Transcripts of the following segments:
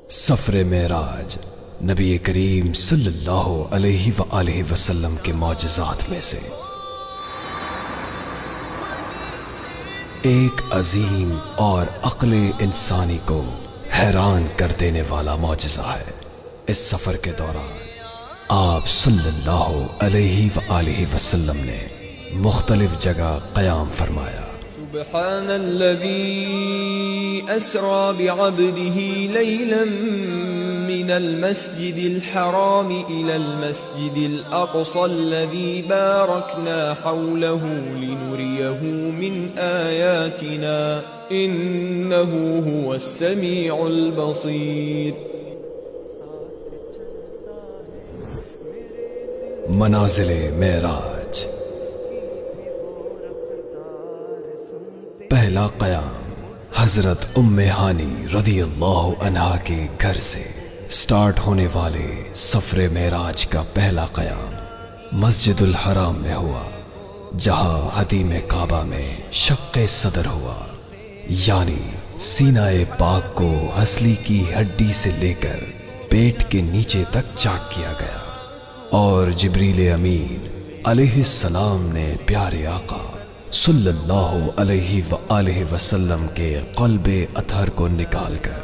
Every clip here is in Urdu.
سفر معراج نبی کریم صلی اللہ علیہ وآلہ وسلم کے معجزات میں سے ایک عظیم اور عقل انسانی کو حیران کر دینے والا معجزہ ہے۔ اس سفر کے دوران آپ صلی اللہ علیہ وآلہ وسلم نے مختلف جگہ قیام فرمایا۔ سبحان الذي أسرى بعبده ليلا من المسجد الحرام إلى المسجد الأقصى الذي باركنا حوله لنريه من آياتنا إنه هو السميع البصير۔ منازل معراج۔ پہلا قیام حضرت ام ہانی رضی اللہ عنہا کے گھر سے سٹارٹ ہونے والے سفر معراج کا پہلا قیام مسجد الحرام میں ہوا، جہاں حدیم کعبہ میں شق صدر ہوا، یعنی سینہ پاک کو ہنسلی کی ہڈی سے لے کر پیٹ کے نیچے تک چاک کیا گیا، اور جبریل امین علیہ السلام نے پیارے آقا صلی اللہ علیہ وآلہ وسلم کے قلب اطہر کو نکال کر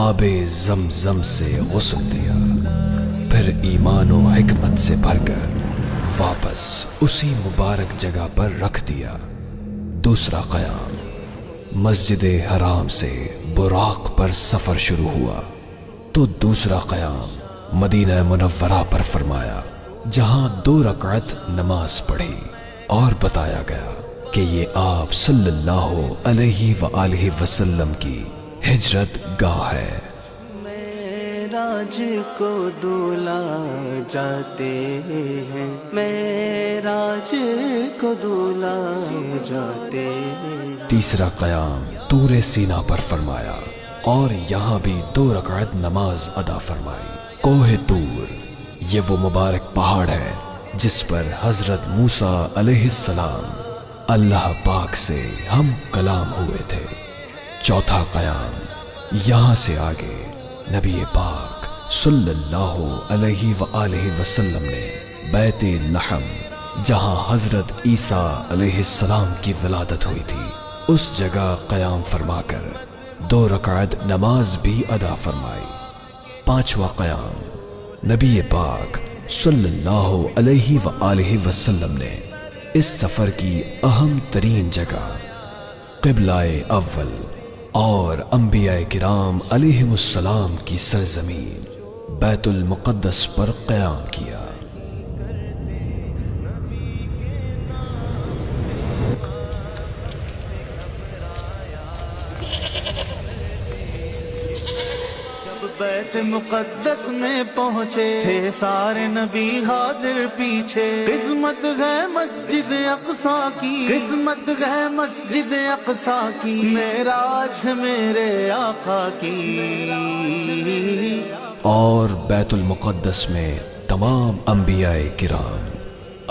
آب زمزم سے غسل دیا، پھر ایمان و حکمت سے بھر کر واپس اسی مبارک جگہ پر رکھ دیا۔ دوسرا قیام مسجد حرام سے براق پر سفر شروع ہوا تو دوسرا قیام مدینہ منورہ پر فرمایا، جہاں 2 رکعت نماز پڑھی اور بتایا گیا کہ یہ آپ صلی اللہ علیہ وآلہ وسلم کی ہجرت گاہ ہے۔ معراج کو دولا جاتے ہیں، معراج کو دولا جاتے ہیں۔ تیسرا قیام طور سینا پر فرمایا اور یہاں بھی 2 رکعت نماز ادا فرمائی۔ کوہ طور یہ وہ مبارک پہاڑ ہے جس پر حضرت موسیٰ علیہ السلام اللہ پاک سے ہم کلام ہوئے تھے۔ چوتھا قیام یہاں سے آگے نبی پاک صلی اللہ علیہ وآلہ وسلم نے بیت لحم، جہاں حضرت عیسیٰ علیہ السلام کی ولادت ہوئی تھی، اس جگہ قیام فرما کر 2 رکعت نماز بھی ادا فرمائی۔ پانچواں قیام نبی پاک صلی اللہ علیہ وآلہ وسلم نے اس سفر کی اہم ترین جگہ قبلہ اول اور انبیاء کرام علیہم السلام کی سرزمین بیت المقدس پر قیام کیا۔ بیت مقدس میں پہنچے تھے سارے نبی حاضر پیچھے، قسمت ہے مسجد اقصیٰ کی، قسمت ہے مسجد اقصیٰ کی، معراج ہے میرے آقا کی۔ اور بیت المقدس میں تمام انبیاء کرام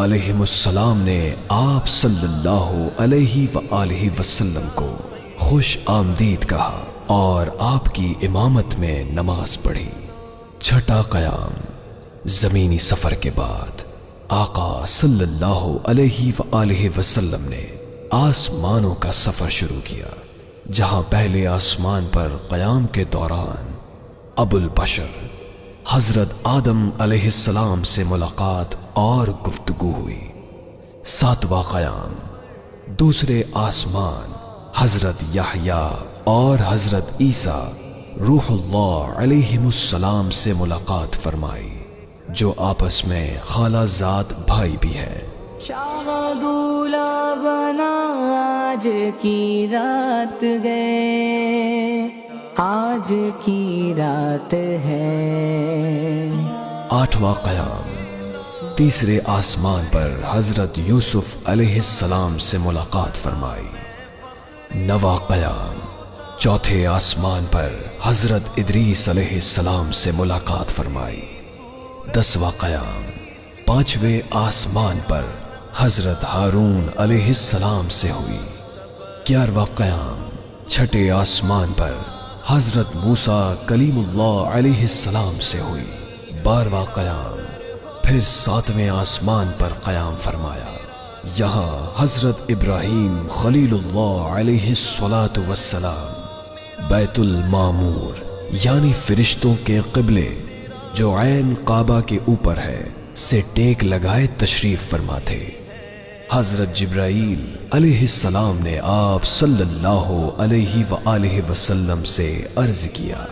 علیہم السلام نے آپ صلی اللہ علیہ وآلہ وسلم کو خوش آمدید کہا اور آپ کی امامت میں نماز پڑھی۔ چھٹا قیام زمینی سفر کے بعد آقا صلی اللہ علیہ وآلہ وسلم نے آسمانوں کا سفر شروع کیا، جہاں پہلے آسمان پر قیام کے دوران ابو البشر حضرت آدم علیہ السلام سے ملاقات اور گفتگو ہوئی۔ ساتواں قیام دوسرے آسمان حضرت یحییٰ اور حضرت عیسیٰ روح اللہ علیہ السلام سے ملاقات فرمائی، جو آپس میں خالہ زاد بھائی بھی ہیں۔ شاہ دولا بنا آج کی رات گئے، آج کی رات ہے۔ آٹھواں قیام تیسرے آسمان پر حضرت یوسف علیہ السلام سے ملاقات فرمائی۔ نواں قیام چوتھے آسمان پر حضرت ادریس علیہ السلام سے ملاقات فرمائی۔ 10واں قیام پانچویں آسمان پر حضرت ہارون علیہ السلام سے ہوئی۔ 11واں قیام چھٹے آسمان پر حضرت موسیٰ کلیم اللہ علیہ السلام سے ہوئی 12واں قیام، پھر 7ویں آسمان پر قیام فرمایا۔ یہاں حضرت ابراہیم خلیل اللہ علیہ السلام بیت المعمور یعنی فرشتوں کے قبلے جو عین کعبہ کے اوپر ہے سے ٹیک لگائے تشریف فرما تھے۔ حضرت جبرائیل علیہ السلام نے آپ صلی اللہ علیہ وآلہ وسلم سے عرض کیا،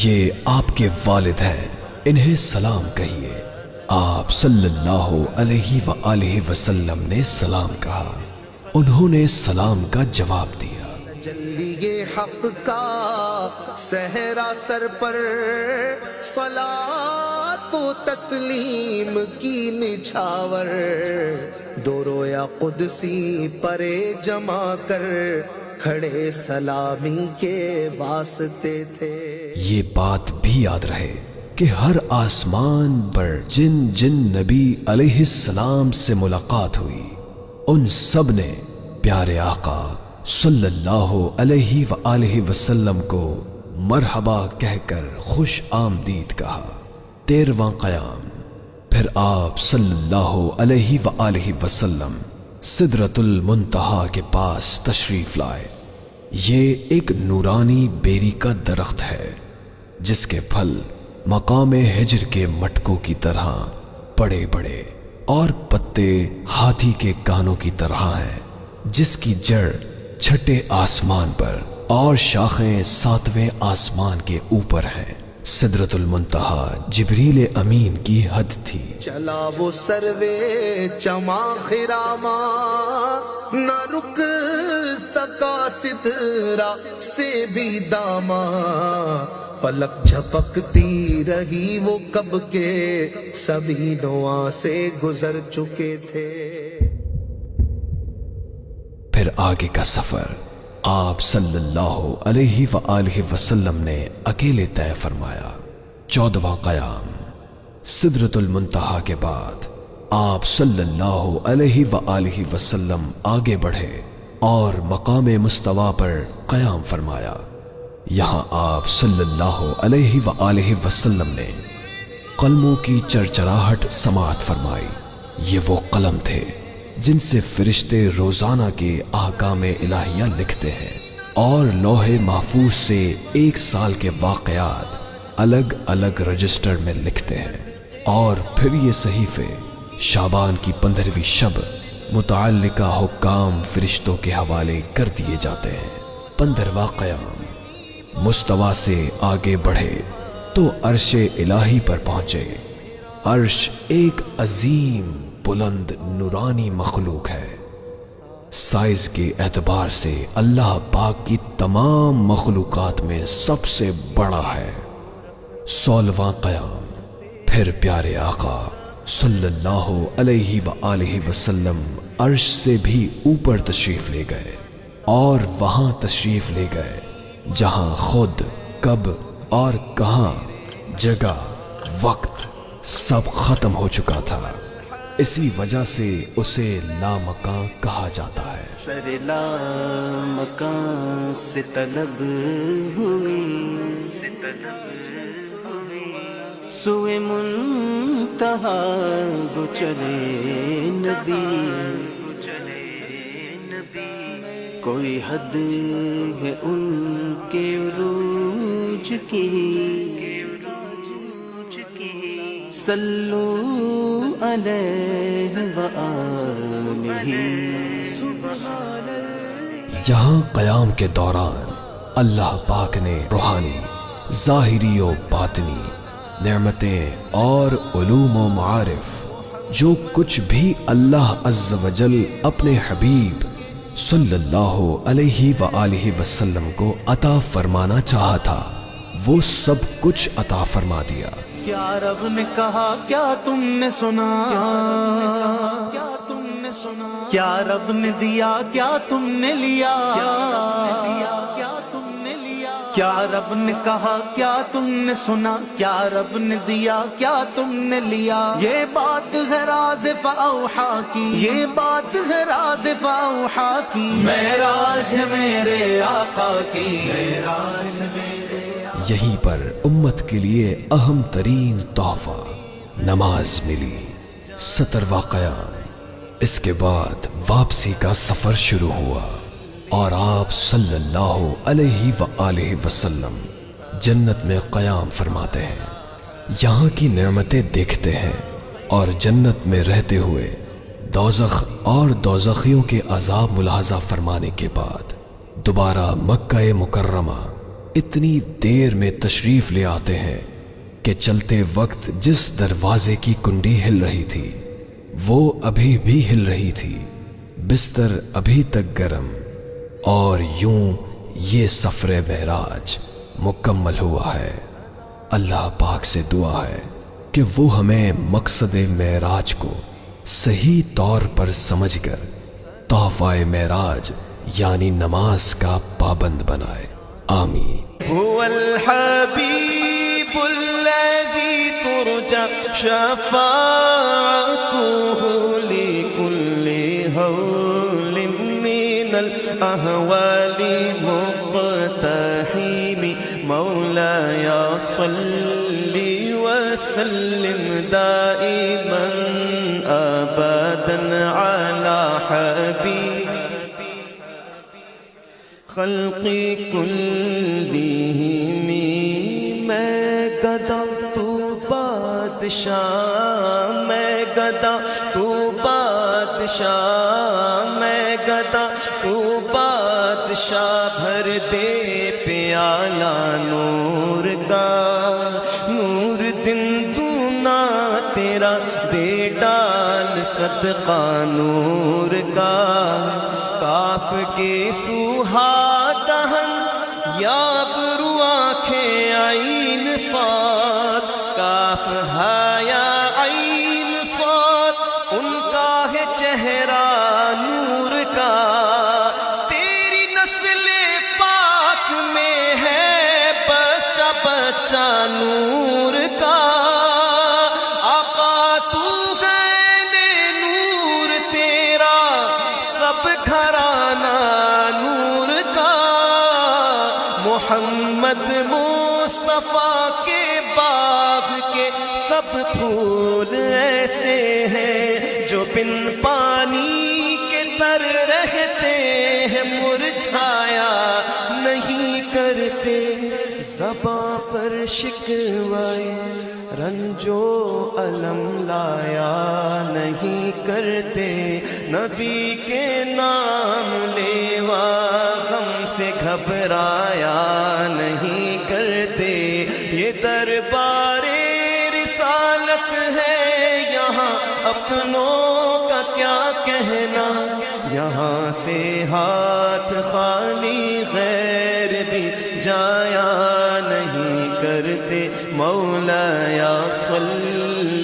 یہ آپ کے والد ہیں، انہیں سلام کہیے۔ آپ صلی اللہ علیہ وآلہ وسلم نے سلام کہا، انہوں نے سلام کا جواب دیا۔ جلیے حق کا صحرا سر پر صلاۃ و تسلیم کی نچھاور، دو رویا قدسی پرے جمع کر کھڑے سلامی کے واسطے تھے۔ یہ بات بھی یاد رہے کہ ہر آسمان پر جن جن نبی علیہ السلام سے ملاقات ہوئی ان سب نے پیارے آقا صلی اللہ علیہ وآلہ وسلم کو مرحبا کہہ کر خوش آمدید کہا۔ 13واں قیام، پھر آپ صلی اللہ علیہ وآلہ وسلم سدرۃ المنتہا کے پاس تشریف لائے۔ یہ ایک نورانی بیری کا درخت ہے جس کے پھل مقام ہجر کے مٹکوں کی طرح بڑے بڑے اور پتے ہاتھی کے کانوں کی طرح ہیں، جس کی جڑ چھٹے آسمان پر اور شاخیں 7ویں آسمان کے اوپر ہیں۔ سدرۃ المنتہا جبریل امین کی حد تھی۔ چلا وہ سروے چما خراما، نہ رک سکا سترا سے بھی داما، پلک جھپکتی رہی وہ کب کے سبھی نواں سے گزر چکے تھے۔ پھر آگے کا سفر آپ صلی اللہ علیہ وآلہ وسلم نے اکیلے طے فرمایا۔ 14واں قیام، سدرۃ المنتہا کے بعد آپ صلی اللہ علیہ وآلہ وسلم آگے بڑھے اور مقام مستوی پر قیام فرمایا۔ یہاں آپ صلی اللہ علیہ وآلہ وسلم نے قلموں کی چرچراہٹ سماعت فرمائی۔ یہ وہ قلم تھے جن سے فرشتے روزانہ کے احکام الہیہ لکھتے ہیں اور لوح محفوظ سے 1 سال کے واقعات الگ الگ رجسٹر میں لکھتے ہیں، اور پھر یہ صحیفے شعبان کی 15ویں شب متعلقہ حکام فرشتوں کے حوالے کر دیے جاتے ہیں۔ 15واں قیام، مستوی سے آگے بڑھے تو عرش الہی پر پہنچے۔ عرش ایک عظیم بلند نورانی مخلوق ہے، سائز کے اعتبار سے اللہ پاک کی تمام مخلوقات میں سب سے بڑا ہے۔ 16واں قیام، پھر پیارے آقا صلی اللہ علیہ وآلہ وسلم عرش سے بھی اوپر تشریف لے گئے اور وہاں تشریف لے گئے جہاں خود کب اور کہاں جگہ وقت سب ختم ہو چکا تھا، اسی وجہ سے اسے لامکان کہا جاتا ہے۔ سر لامکان سے طلب ہوئی، سوئے منتہا وہ چلے نبی، کوئی حد ہے ان کے عروج کی، صلو علیہ وآلہ۔ یہاں قیام کے دوران اللہ پاک نے روحانی، ظاہری و باطنی نعمتیں اور علوم و معارف جو کچھ بھی اللہ عز و جل اپنے حبیب صلی اللہ علیہ وآلہ وسلم کو عطا فرمانا چاہا تھا وہ سب کچھ عطا فرما دیا۔ کیا رب نے کہا کیا تم نے سنا، کیا تم نے سنا، کیا رب نے دیا کیا تم نے لیا، کیا تم نے لیا، کیا رب نے کہا کیا تم نے سنا، کیا رب نے دیا کیا تم نے لیا۔ یہ بات ہے راز فاوحا کی، یہ بات ہے راز فاوحا کی، معراج ہے میرے آقا کی، معراج ہے میرے یہیں پر امت کے لیے اہم ترین تحفہ نماز ملی، 17واں قیام۔ اس کے بعد واپسی کا سفر شروع ہوا اور آپ صلی اللہ علیہ وآلہ وسلم جنت میں قیام فرماتے ہیں، یہاں کی نعمتیں دیکھتے ہیں اور جنت میں رہتے ہوئے دوزخ اور دوزخیوں کے عذاب ملاحظہ فرمانے کے بعد دوبارہ مکہ مکرمہ اتنی دیر میں تشریف لے آتے ہیں کہ چلتے وقت جس دروازے کی کنڈی ہل رہی تھی وہ ابھی بھی ہل رہی تھی، بستر ابھی تک گرم، اور یوں یہ سفر معراج مکمل ہوا ہے۔ اللہ پاک سے دعا ہے کہ وہ ہمیں مقصد معراج کو صحیح طور پر سمجھ کر تحفہ معراج یعنی نماز کا پابند بنائے، آمین۔ هو الحبيب الذي ترجى شفاعته لكل هول من الأهوال مقتحم مولاي صل وسلم دائما أبدا على حبيب خلقی کلہم۔ میں گدا تو بادشاہ، میں گدا تو بادشاہ، میں گدا تو بادشاہ، بھر دے پیالہ نور کا، نور دن دونا تیرا دے ڈال صدقہ نور کا، کاف کے سوہا دہن یا برو آنکھیں عین صاد، کاف حیا عین صاد، ان کا ہے چہرہ نور کا، تیری نسل پاک میں ہے بچہ بچہ نور کا، آقا تو گئے نور تیرا سب گھرانہ نور کا، محمد مصطفیٰ کے باغ کے سب پھول ایسے ہیں جو بن پانی کے تر رہتے ہیں، مرجھایا نہیں کرتے، زباں پر شکوائے رنجو علم لایا نہیں کرتے، نبی کے نام لیوا غم سے گھبرایا نہیں کرتے، یہ دربار رسالت ہے یہاں اپنوں کا کیا کہنا، یہاں سے ہاتھ خالی غیر بھی جایا نہیں کرتے، مولایا صلی